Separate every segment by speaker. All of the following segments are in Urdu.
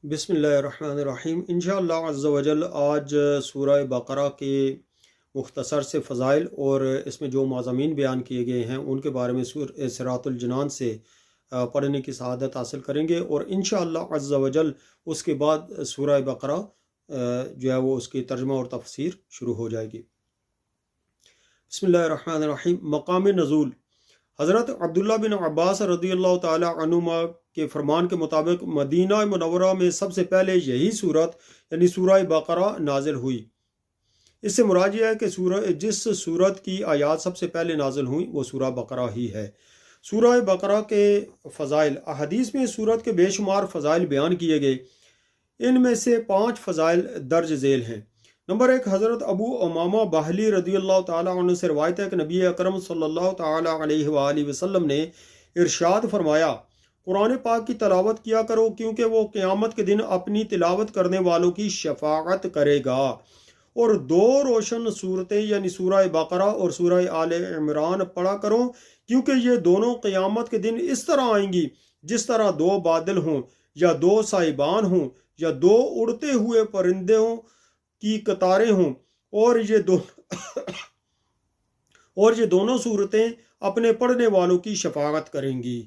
Speaker 1: بسم اللہ الرحمن الرحیم۔ انشاءاللہ عز و جل آج سورہ بقرہ کے مختصر سے فضائل اور اس میں جو مضامین بیان کیے گئے ہیں ان کے بارے میں صراط الجنان سے پڑھنے کی سعادت حاصل کریں گے، اور انشاءاللہ عز و جل اس کے بعد سورہ بقرہ جو ہے وہ اس کی ترجمہ اور تفسیر شروع ہو جائے گی۔ بسم اللہ الرحمن الرحیم۔ مقام نزول حضرت عبداللہ بن عباس رضی اللہ تعالی عنہما کے فرمان کے مطابق مدینہ منورہ میں سب سے پہلے یہی صورت یعنی سورہ بقرہ نازل ہوئی۔ اس سے مراد یہ ہے کہ جس صورت کی آیات سب سے پہلے نازل ہوئیں وہ سورہ بقرہ ہی ہے۔ سورہ بقرہ کے فضائل، احادیث میں صورت کے بے شمار فضائل بیان کیے گئے، ان میں سے 5 فضائل درج ذیل ہیں۔ نمبر 1، حضرت ابو امامہ باہلی رضی اللہ تعالیٰ عنہ سے روایت ہے کہ نبی اکرم صلی اللہ تعالیٰ علیہ وآلہ وسلم نے ارشاد فرمایا، قرآن پاک کی تلاوت کیا کرو کیونکہ وہ قیامت کے دن اپنی تلاوت کرنے والوں کی شفاعت کرے گا، اور 2 روشن صورتیں یعنی سورہ بقرہ اور سورہ آل عمران پڑھا کرو کیونکہ یہ دونوں قیامت کے دن اس طرح آئیں گی جس طرح 2 بادل ہوں یا 2 سائبان ہوں یا 2 اڑتے ہوئے پرندوں کی قطاریں ہوں، اور یہ دونوں صورتیں اپنے پڑھنے والوں کی شفاعت کریں گی۔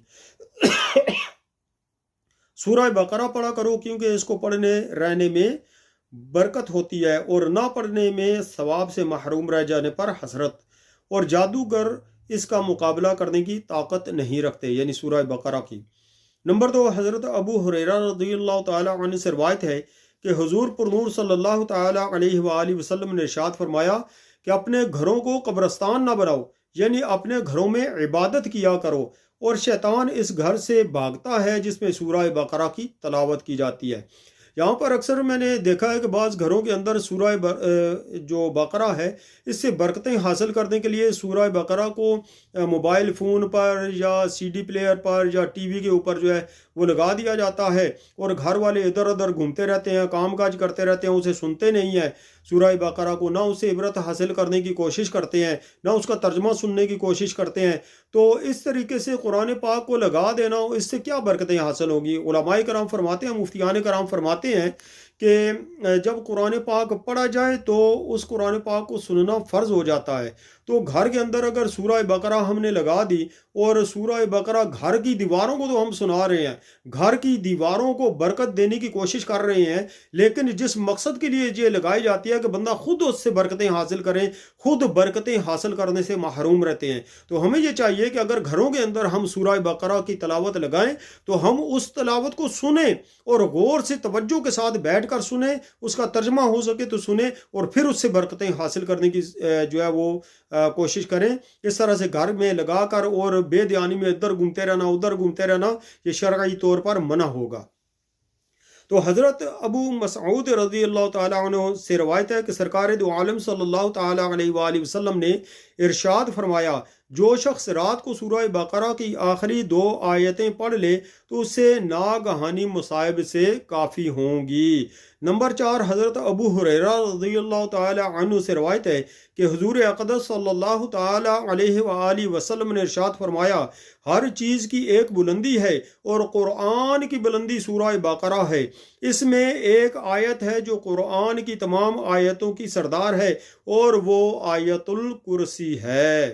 Speaker 1: سورہ بقرہ پڑھا کرو کیونکہ اس کو پڑھنے رہنے میں برکت ہوتی ہے اور نہ پڑھنے میں ثواب سے محروم رہ جانے پر حسرت، اور جادوگر اس کا مقابلہ کرنے کی طاقت نہیں رکھتے، یعنی سورہ بقرہ کی۔ نمبر 2، حضرت ابو ہریرہ رضی اللہ تعالیٰ عنہ سے روایت ہے کہ حضور پرنور صلی اللہ تعالیٰ علیہ وآلہ وسلم نے ارشاد فرمایا کہ اپنے گھروں کو قبرستان نہ بناؤ، یعنی اپنے گھروں میں عبادت کیا کرو، اور شیطان اس گھر سے بھاگتا ہے جس میں سورہ بقرہ کی تلاوت کی جاتی ہے۔ یہاں پر اکثر میں نے دیکھا ہے کہ بعض گھروں کے اندر سورہ جو بقرہ ہے اس سے برکتیں حاصل کرنے کے لیے سورہ بقرہ کو موبائل فون پر یا سی ڈی پلیئر پر یا ٹی وی کے اوپر جو ہے وہ لگا دیا جاتا ہے، اور گھر والے ادھر ادھر گھومتے رہتے ہیں، کام کاج کرتے رہتے ہیں، اسے سنتے نہیں ہیں سورہ بقرہ کو، نہ اسے عبرت حاصل کرنے کی کوشش کرتے ہیں، نہ اس کا ترجمہ سننے کی کوشش کرتے ہیں۔ تو اس طریقے سے قرآن پاک کو لگا دینا، اس سے کیا برکتیں حاصل ہوگی؟ علماء کرام فرماتے ہیں، مفتیان کرام فرماتے ہیں کہ جب قرآن پاک پڑھا جائے تو اس قرآن پاک کو سننا فرض ہو جاتا ہے۔ تو گھر کے اندر اگر سورہ بقرہ ہم نے لگا دی اور سورہ بقرہ گھر کی دیواروں کو تو ہم سنا رہے ہیں، گھر کی دیواروں کو برکت دینے کی کوشش کر رہے ہیں، لیکن جس مقصد کے لیے یہ لگائی جاتی ہے کہ بندہ خود اس سے برکتیں حاصل کریں، خود برکتیں حاصل کرنے سے محروم رہتے ہیں۔ تو ہمیں یہ چاہیے کہ اگر گھروں کے اندر ہم سورہ بقرہ کی تلاوت لگائیں تو ہم اس تلاوت کو سنیں اور غور سے توجہ کے ساتھ بیٹھ کر سنیں، اس کا ترجمہ ہو سکے تو سنیں، اور پھر اس سے برکتیں حاصل کرنے کی جو ہے وہ کوشش کریں۔ اس طرح سے گھر میں لگا کر اور بے دھیانی میں ادھر گھومتے رہنا ادھر گھومتے رہنا یہ شرعی طور پر منع ہوگا۔ تو حضرت ابو مسعود رضی اللہ تعالیٰ عنہ سے روایت ہے کہ سرکار دو عالم صلی اللہ تعالیٰ علیہ وآلہ وسلم نے ارشاد فرمایا، جو شخص رات کو سورہ بقرہ کی آخری 2 آیتیں پڑھ لے تو اسے ناگہانی مصائب سے کافی ہوں گی۔ نمبر 4، حضرت ابو ہریرہ رضی اللہ تعالیٰ عنہ سے روایت ہے کہ حضور اقدس صلی اللہ تعالیٰ علیہ وآلہ وسلم نے ارشاد فرمایا، ہر چیز کی ایک بلندی ہے اور قرآن کی بلندی سورہ بقرہ ہے۔ اس میں ایک آیت ہے جو قرآن کی تمام آیتوں کی سردار ہے، اور وہ آیت الکرسی ہے۔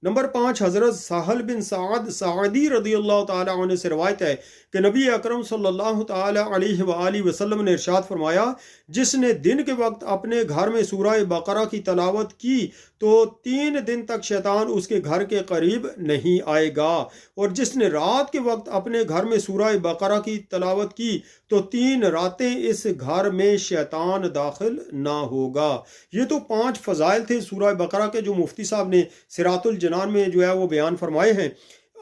Speaker 1: نمبر 5، حضرت سہل بن سعد سعدی رضی اللہ تعالیٰ عنہ سے روایت ہے کہ نبی اکرم صلی اللہ تعالیٰ علیہ وآلہ وسلم نے ارشاد فرمایا، جس نے دن کے وقت اپنے گھر میں سورہ بقرہ کی تلاوت کی تو 3 دن تک شیطان اس کے گھر کے قریب نہیں آئے گا، اور جس نے رات کے وقت اپنے گھر میں سورہ بقرہ کی تلاوت کی تو 3 راتیں اس گھر میں شیطان داخل نہ ہوگا۔ یہ تو 5 فضائل تھے سورہ بقرہ کے جو مفتی صاحب نے صراط الجنان میں جو ہے وہ بیان فرمائے ہیں۔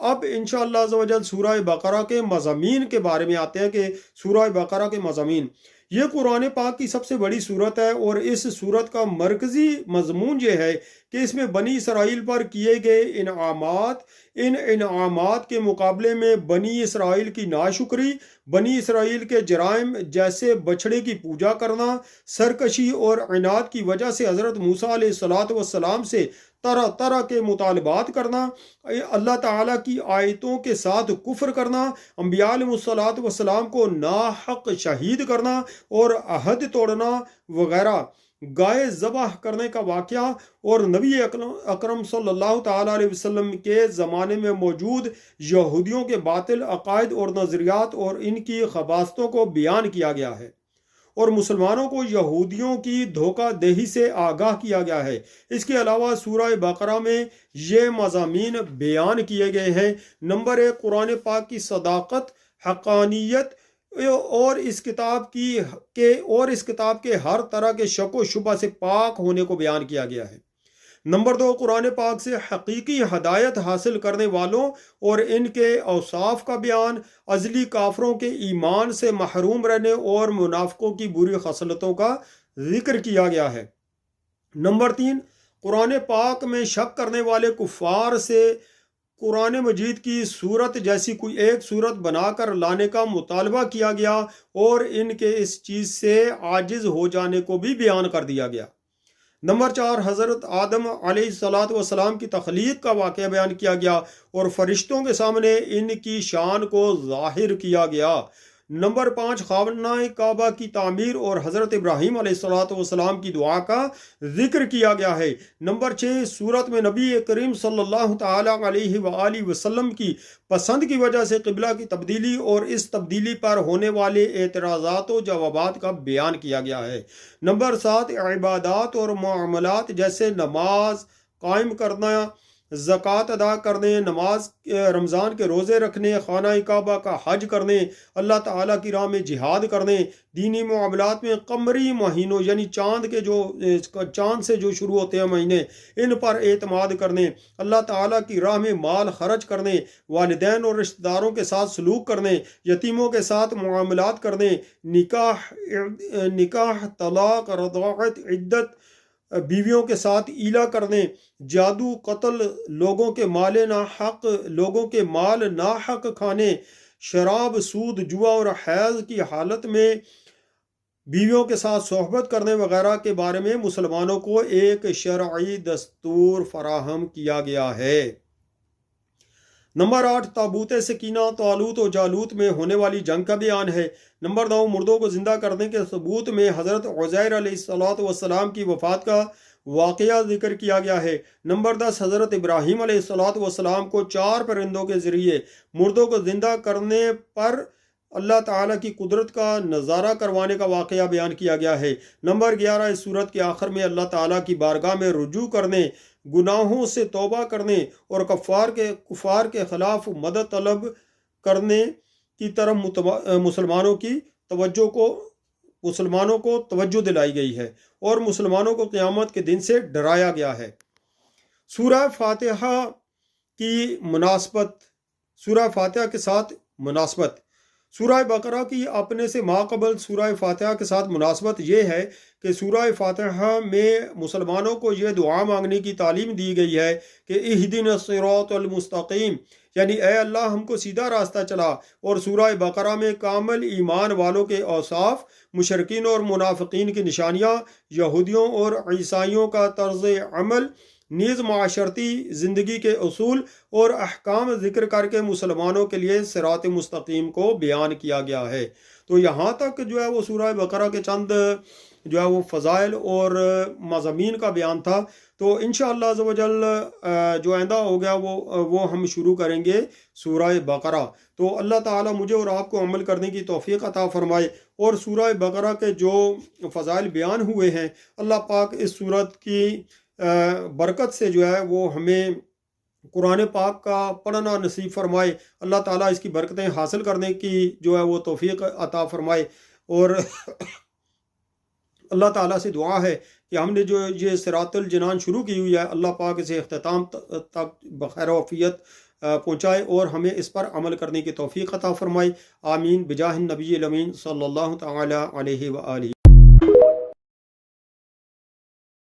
Speaker 1: اب انشاءاللہ عز و جل سورہ بقرہ کے مضامین کے بارے میں آتے ہیں کہ سورہ بقرہ کے مضامین، یہ قرآن پاک کی سب سے بڑی صورت ہے، اور اس صورت کا مرکزی مضمون یہ ہے کہ اس میں بنی اسرائیل پر کیے گئے ان انعامات کے مقابلے میں بنی اسرائیل کی ناشکری، بنی اسرائیل کے جرائم جیسے بچھڑے کی پوجا کرنا، سرکشی اور عناد کی وجہ سے حضرت موسیٰ علیہ الصلوۃ والسلام سے طرح طرح کے مطالبات کرنا، اللہ تعالیٰ کی آیتوں کے ساتھ کفر کرنا، انبیاء علیہ الصلوۃ والسلام کو ناحق شہید کرنا اور عہد توڑنا وغیرہ گائے ذبح کرنے کا واقعہ، اور نبی اکرم صلی اللہ تعالیٰ علیہ وسلم کے زمانے میں موجود یہودیوں کے باطل عقائد اور نظریات اور ان کی خباثتوں کو بیان کیا گیا ہے، اور مسلمانوں کو یہودیوں کی دھوکہ دہی سے آگاہ کیا گیا ہے۔ اس کے علاوہ سورہ بقرہ میں یہ مضامین بیان کیے گئے ہیں: نمبر 1، قرآن پاک کی صداقت، حقانیت اور اس کتاب کے ہر طرح کے شک و شبہ سے پاک ہونے کو بیان کیا گیا ہے۔ نمبر 2، قرآن پاک سے حقیقی ہدایت حاصل کرنے والوں اور ان کے اوصاف کا بیان، ازلی کافروں کے ایمان سے محروم رہنے اور منافقوں کی بری خصلتوں کا ذکر کیا گیا ہے۔ نمبر 3، قرآن پاک میں شک کرنے والے کفار سے قرآن مجید کی صورت جیسی کوئی ایک صورت بنا کر لانے کا مطالبہ کیا گیا اور ان کے اس چیز سے عاجز ہو جانے کو بھی بیان کر دیا گیا۔ نمبر 4، حضرت آدم علیہ السلام کی تخلیق کا واقعہ بیان کیا گیا اور فرشتوں کے سامنے ان کی شان کو ظاہر کیا گیا۔ نمبر 5، خانہ کعبہ کی تعمیر اور حضرت ابراہیم علیہ السلام کی دعا کا ذکر کیا گیا ہے۔ نمبر 6، سورت میں نبی کریم صلی اللہ تعالیٰ علیہ وآلہ وسلم کی پسند کی وجہ سے قبلہ کی تبدیلی اور اس تبدیلی پر ہونے والے اعتراضات و جوابات کا بیان کیا گیا ہے۔ نمبر 7، عبادات اور معاملات جیسے نماز قائم کرنا، زکوٰۃ ادا کرنے، رمضان کے روزے رکھنے، خانہ کعبہ کا حج کرنے، اللہ تعالیٰ کی راہ میں جہاد کرنے، دینی معاملات میں قمری مہینوں یعنی چاند سے جو شروع ہوتے ہیں مہینے، ان پر اعتماد کرنے، اللہ تعالیٰ کی راہ میں مال خرچ کرنے، والدین اور رشتہ داروں کے ساتھ سلوک کرنے، یتیموں کے ساتھ معاملات کرنے، نکاح، طلاق، رضاعت، عدت، بیویوں کے ساتھ ایلا کرنے، جادو، قتل، لوگوں کے مال ناحق کھانے، شراب، سود، جوا اور حیض کی حالت میں بیویوں کے ساتھ صحبت کرنے وغیرہ کے بارے میں مسلمانوں کو ایک شرعی دستور فراہم کیا گیا ہے۔ نمبر 8، تابوت سکینہ، طالوت و جالوت میں ہونے والی جنگ کا بیان ہے۔ نمبر 9، مردوں کو زندہ کرنے کے ثبوت میں حضرت عزیر علیہ السلام کی وفات کا واقعہ ذکر کیا گیا ہے۔ نمبر 10، حضرت ابراہیم علیہ السلام کو 4 پرندوں کے ذریعے مردوں کو زندہ کرنے پر اللہ تعالیٰ کی قدرت کا نظارہ کروانے کا واقعہ بیان کیا گیا ہے۔ نمبر 11، اس سورت کے آخر میں اللہ تعالیٰ کی بارگاہ میں رجوع کرنے، گناہوں سے توبہ کرنے اور کفار کے خلاف مدد طلب کرنے کی طرف مسلمانوں کو توجہ دلائی گئی ہے اور مسلمانوں کو قیامت کے دن سے ڈرایا گیا ہے۔ سورہ فاتحہ کی مناسبت، سورہ فاتحہ کے ساتھ مناسبت، سورہ بقرہ کی اپنے سے ماقبل سورہ فاتحہ کے ساتھ مناسبت یہ ہے کہ سورہ فاتحہ میں مسلمانوں کو یہ دعا مانگنے کی تعلیم دی گئی ہے کہ اہدنا الصراط المستقیم، یعنی اے اللہ ہم کو سیدھا راستہ چلا، اور سورہ بقرہ میں کامل ایمان والوں کے اوصاف، مشرکین اور منافقین کی نشانیاں، یہودیوں اور عیسائیوں کا طرز عمل، نیز معاشرتی زندگی کے اصول اور احکام ذکر کر کے مسلمانوں کے لیے صراط مستقیم کو بیان کیا گیا ہے۔ تو یہاں تک جو ہے وہ سورہ بقرہ کے چند جو ہے وہ فضائل اور مضامین کا بیان تھا۔ تو انشاءاللہ عز و جل جو آئندہ ہو گیا وہ ہم شروع کریں گے سورہ بقرہ۔ تو اللہ تعالیٰ مجھے اور آپ کو عمل کرنے کی توفیق عطا فرمائے، اور سورہ بقرہ کے جو فضائل بیان ہوئے ہیں اللہ پاک اس سورت کی برکت سے جو ہے وہ ہمیں قرآن پاک کا پڑھنا نصیب فرمائے، اللہ تعالیٰ اس کی برکتیں حاصل کرنے کی جو ہے وہ توفیق عطا فرمائے، اور اللہ تعالیٰ سے دعا ہے کہ ہم نے جو یہ صراط الجنان شروع کی ہوئی ہے اللہ پاک اسے اختتام تک بخیر و عافیت پہنچائے اور ہمیں اس پر عمل کرنے کی توفیق عطا فرمائے۔ آمین بجاہ النبی الامین صلی اللہ تعالیٰ علیہ وآلہ۔